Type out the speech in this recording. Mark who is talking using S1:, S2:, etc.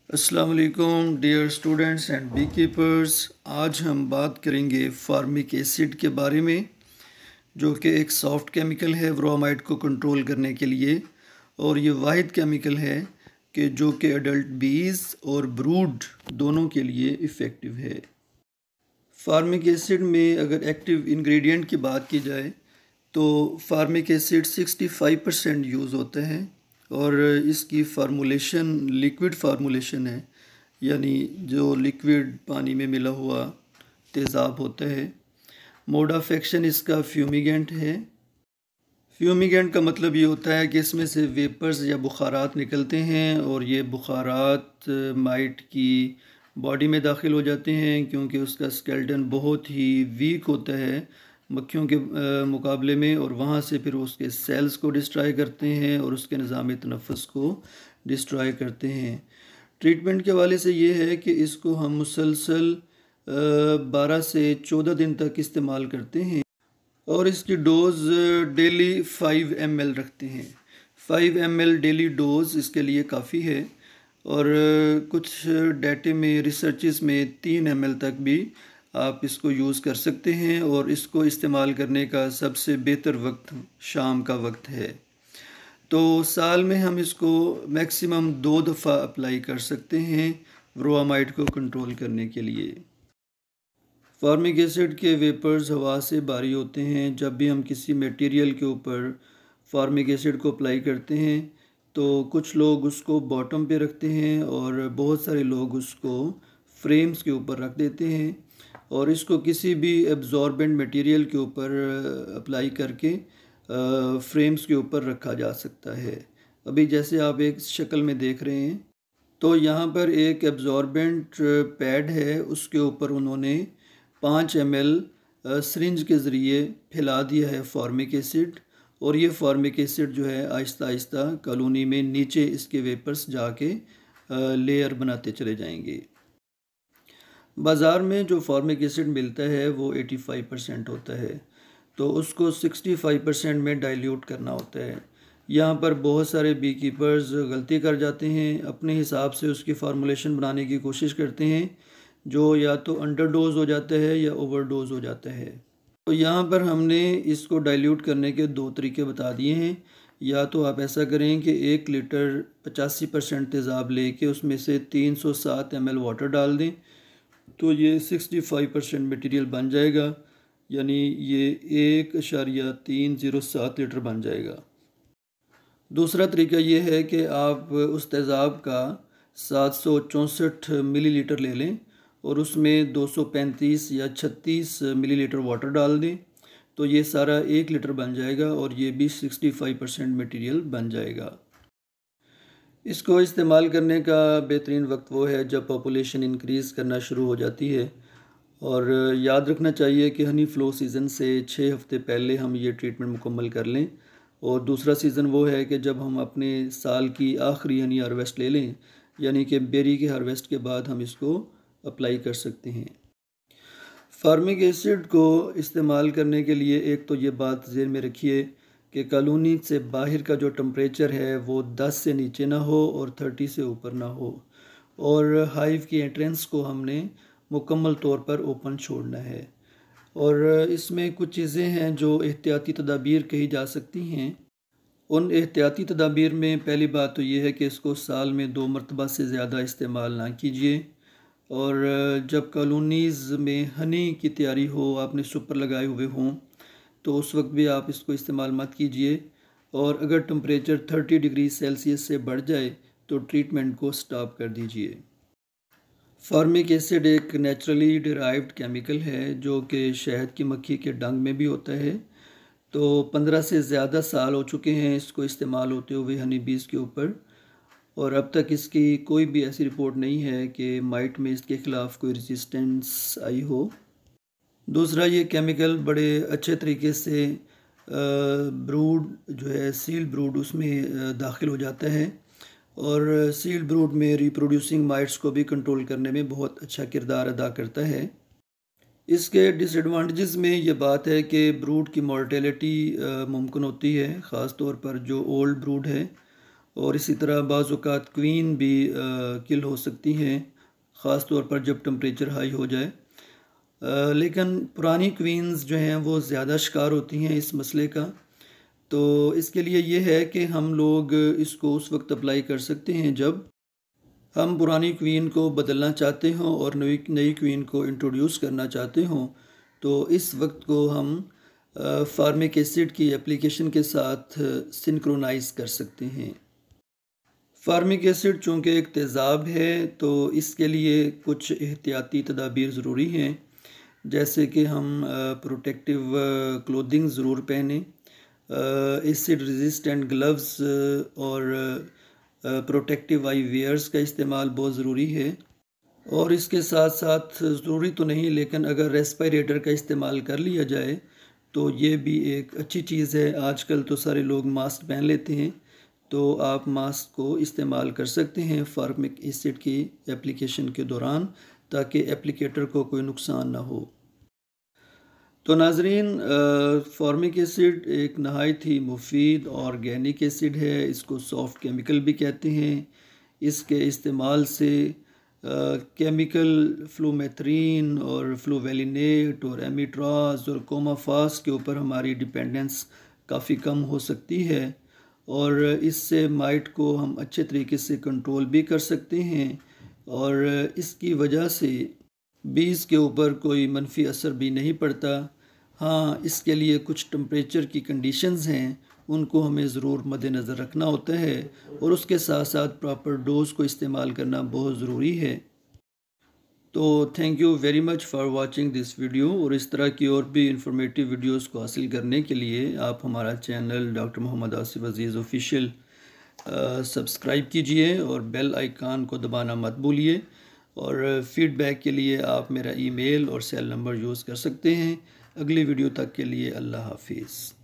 S1: अस्सलाम वालेकुम dear students and bee keepers. आज हम बात करेंगे फार्मिक एसिड के बारे में, जो कि एक सॉफ्ट केमिकल है ब्रोमाइड को कंट्रोल करने के लिए, और ये वाहिद केमिकल है कि जो कि एडल्ट बीज और ब्रूड दोनों के लिए इफ़ेक्टिव है। फार्मिक एसिड में अगर एक्टिव इंग्रेडिएंट की बात की जाए तो फार्मिक एसिड 65% यूज़ होता है, और इसकी फार्मूलेशन लिक्विड फार्मूलेशन है, यानी जो लिक्विड पानी में मिला हुआ तेज़ाब होता है। मोड ऑफ एक्शन इसका फ्यूमिगेंट है। फ्यूमिगेंट का मतलब ये होता है कि इसमें से वेपर्स या बुखारात निकलते हैं, और ये बुखारात माइट की बॉडी में दाखिल हो जाते हैं, क्योंकि उसका स्केलेटन बहुत ही वीक होता है मक्खियों के मुकाबले में, और वहाँ से फिर उसके सेल्स को डिस्ट्रॉय करते हैं और उसके निज़ाम तनफ़ुस को डिस्ट्रॉय करते हैं। ट्रीटमेंट के हवाले से ये है कि इसको हम मुसलसल 12 से 14 दिन तक इस्तेमाल करते हैं, और इसकी डोज़ डेली 5 ml रखते हैं। 5 ml डेली डोज़ इसके लिए काफ़ी है, और कुछ डाटे में रिसर्चेस में 3 ml तक भी आप इसको यूज़ कर सकते हैं, और इसको इस्तेमाल करने का सबसे बेहतर वक्त शाम का वक्त है। तो साल में हम इसको मैक्सिमम 2 दफ़ा अप्लाई कर सकते हैं ब्रोमाइड को कंट्रोल करने के लिए। फार्मिक एसिड के वेपर्स हवा से भारी होते हैं। जब भी हम किसी मटेरियल के ऊपर फार्मिक एसिड को अप्लाई करते हैं तो कुछ लोग उसको बॉटम पे रखते हैं, और बहुत सारे लोग उसको फ्रेम्स के ऊपर रख देते हैं, और इसको किसी भी एब्जॉर्बेंट मटेरियल के ऊपर अप्लाई करके फ्रेम्स के ऊपर रखा जा सकता है। अभी जैसे आप एक शक्ल में देख रहे हैं, तो यहाँ पर एक एब्जॉर्बेंट पैड है, उसके ऊपर उन्होंने 5 ml सिरिंज के ज़रिए फैला दिया है फार्मिक एसिड, और ये फार्मिक एसिड जो है आहिस्ता आहिस्ता कॉलोनी में नीचे इसके वेपर्स जाके लेयर बनाते चले जाएंगे। बाज़ार में जो फार्मिक एसिड मिलता है वो 85% होता है, तो उसको 65% में डाइल्यूट करना होता है। यहाँ पर बहुत सारे बी कीपर्स गलती कर जाते हैं, अपने हिसाब से उसकी फार्मूलेशन बनाने की कोशिश करते हैं, जो या तो अंडर डोज हो जाता है या ओवर डोज हो जाता है। तो यहाँ पर हमने इसको डाइल्यूट करने के 2 तरीके बता दिए हैं। या तो आप ऐसा करें कि 1 लीटर 85% तेज़ाब लेके उसमें से 307 ml वाटर डाल दें, तो ये 65% मटेरियल बन जाएगा, यानी ये 1.307 लीटर बन जाएगा। दूसरा तरीका ये है कि आप उस तेज़ाब का 764 मिलीलीटर ले लें, और उसमें 235 या 36 मिलीलीटर वाटर डाल दें, तो ये सारा 1 लीटर बन जाएगा, और ये भी 65% मटेरियल बन जाएगा। इसको इस्तेमाल करने का बेहतरीन वक्त वो है जब पॉपुलेशन इंक्रीज़ करना शुरू हो जाती है, और याद रखना चाहिए कि हनी फ़्लो सीज़न से 6 हफ़्ते पहले हम ये ट्रीटमेंट मुकम्मल कर लें। और दूसरा सीज़न वो है कि जब हम अपने साल की आखिरी हनी हार्वेस्ट ले लें, यानी कि बेरी के हार्वेस्ट के बाद हम इसको अप्लाई कर सकते हैं। फार्मिक एसिड को इस्तेमाल करने के लिए एक तो ये बात ज़हन में रखिए कि कॉलोनी से बाहर का जो टेम्परेचर है वो 10 से नीचे ना हो और 30 से ऊपर ना हो, और हाइव की एंट्रेंस को हमने मुकम्मल तौर पर ओपन छोड़ना है। और इसमें कुछ चीज़ें हैं जो एहतियाती तदाबीर कही जा सकती हैं। उन एहतियाती तदाबीर में पहली बात तो ये है कि इसको साल में 2 मरतबा से ज़्यादा इस्तेमाल ना कीजिए, और जब कॉलोनीज़ में हनी की तैयारी हो, आपने सुपर लगाए हुए हों, तो उस वक्त भी आप इसको इस्तेमाल मत कीजिए। और अगर टेम्परेचर 30 डिग्री सेल्सियस से बढ़ जाए तो ट्रीटमेंट को स्टॉप कर दीजिए। फार्मिक एसिड एक नेचुरली डिराइव्ड केमिकल है जो कि शहद की मक्खी के डंग में भी होता है। तो 15 से ज़्यादा साल हो चुके हैं इसको इस्तेमाल होते हुए हनी बीज़ के ऊपर, और अब तक इसकी कोई भी ऐसी रिपोर्ट नहीं है कि माइट में इसके ख़िलाफ़ कोई रेजिस्टेंस आई हो। दूसरा, ये केमिकल बड़े अच्छे तरीके से ब्रूड जो है सील ब्रूड उसमें दाखिल हो जाता है, और सील ब्रूड में रिप्रोड्यूसिंग माइट्स को भी कंट्रोल करने में बहुत अच्छा किरदार अदा करता है। इसके डिसएडवांटेजेस में ये बात है कि ब्रूड की मॉर्टेलिटी मुमकिन होती है, ख़ास तौर पर जो ओल्ड ब्रूड है, और इसी तरह बाज़ औक़ात क्वीन भी किल हो सकती हैं, ख़ास तौर पर जब टेम्परेचर हाई हो जाए। लेकिन पुरानी क्वीन्स जो हैं वो ज़्यादा शिकार होती हैं इस मसले का। तो इसके लिए ये है कि हम लोग इसको उस वक्त अप्लाई कर सकते हैं जब हम पुरानी क्वीन को बदलना चाहते हों और नई क्वीन को इंट्रोड्यूस करना चाहते हों। तो इस वक्त को हम फार्मिक एसिड की एप्लीकेशन के साथ सिंक्रोनाइज़ कर सकते हैं। फार्मिक एसिड चूँकि एक तेज़ाब है तो इसके लिए कुछ एहतियाती तदाबीर ज़रूरी हैं, जैसे कि हम प्रोटेक्टिव क्लोथिंग ज़रूर पहनें, एसिड रेजिस्टेंट ग्लव्स और प्रोटेक्टिव आई वेयर्स का इस्तेमाल बहुत ज़रूरी है। और इसके साथ साथ ज़रूरी तो नहीं, लेकिन अगर रेस्पिरेटर का इस्तेमाल कर लिया जाए तो ये भी एक अच्छी चीज़ है। आजकल तो सारे लोग मास्क पहन लेते हैं, तो आप मास्क को इस्तेमाल कर सकते हैं फार्मिक एसिड की एप्लीकेशन के दौरान, ताकि एप्लीकेटर को कोई नुकसान ना हो। तो नाज़रीन, फार्मिक एसिड एक नहायत ही मुफीद ऑर्गेनिक एसिड है। इसको सॉफ्ट केमिकल भी कहते हैं। इसके इस्तेमाल से केमिकल फ्लूमेथ्रीन और फ्लूवेलिनेट और एमिट्राज और कोमाफास के ऊपर हमारी डिपेंडेंस काफ़ी कम हो सकती है, और इससे माइट को हम अच्छे तरीके से कंट्रोल भी कर सकते हैं, और इसकी वजह से बीज के ऊपर कोई मनफी असर भी नहीं पड़ता। हाँ, इसके लिए कुछ टेम्परेचर की कंडीशंस हैं, उनको हमें ज़रूर मद्देनज़र रखना होता है, और उसके साथ साथ प्रॉपर डोज को इस्तेमाल करना बहुत ज़रूरी है। तो thank you very much for watching this video, और इस तरह की और भी इंफॉर्मेटिव वीडियोस को हासिल करने के लिए आप हमारा चैनल डॉक्टर मोहम्मद आसिफ अज़ीज़ ऑफिशियल सब्सक्राइब कीजिए और बेल आइकान को दबाना मत भूलिए। और फीडबैक के लिए आप मेरा ईमेल और सेल नंबर यूज़ कर सकते हैं। अगली वीडियो तक के लिए अल्लाह हाफिज़।